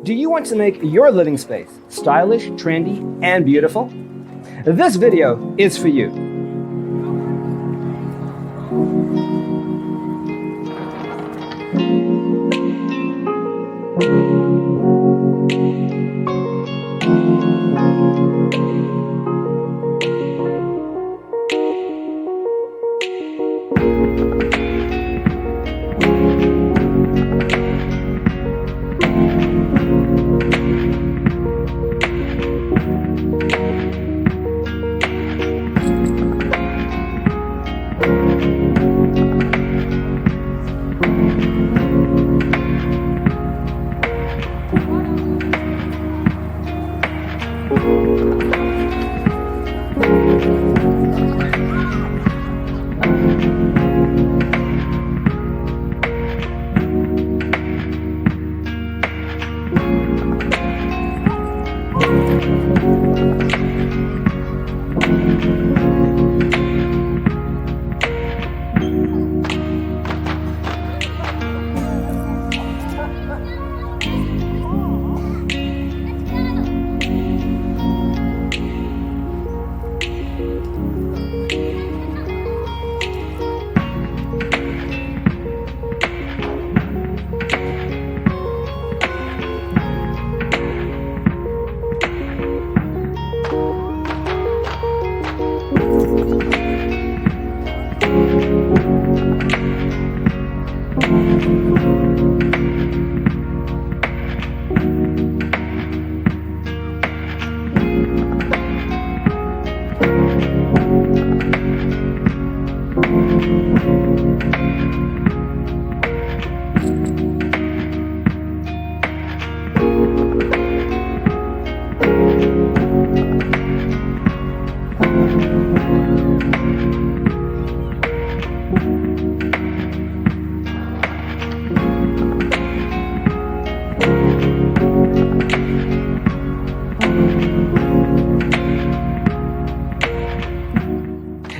Do you want to make your living space stylish, trendy, and beautiful? This video is for you.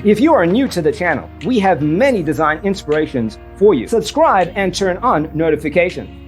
If you are new to the channel, we have many design inspirations for you. Subscribe and turn on notifications.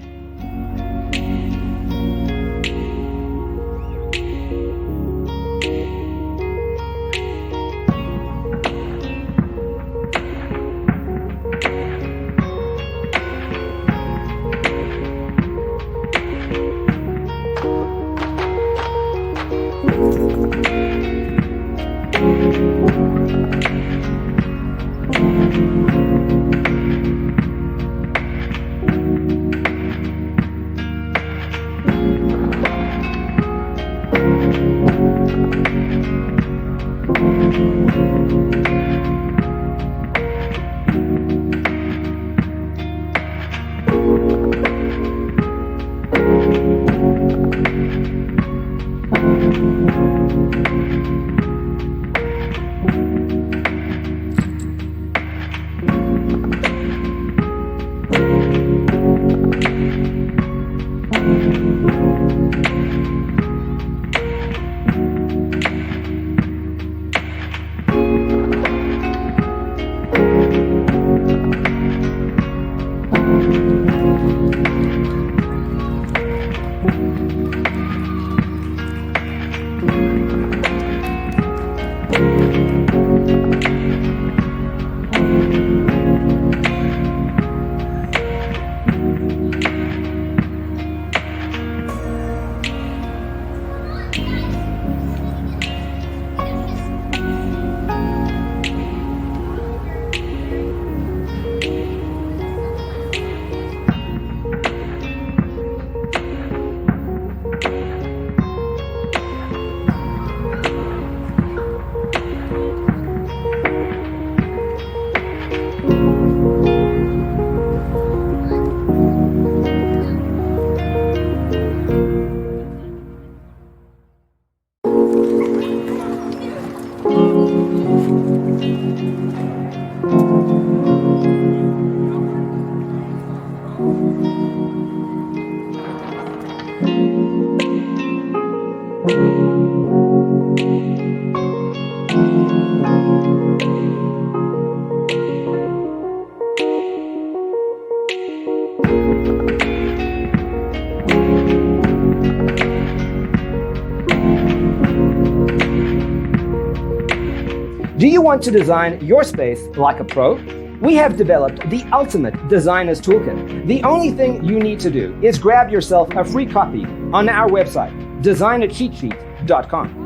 Do you want to design your space like a pro? We have developed the ultimate designer's toolkit. The only thing you need to do is grab yourself a free copy on our website, designercheatsheet.com.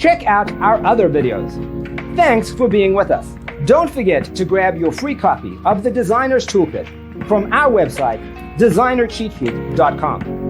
Check out our other videos. Thanks for being with us. Don't forget to grab your free copy of the Designer's Toolkit from our website, designercheatsheet.com.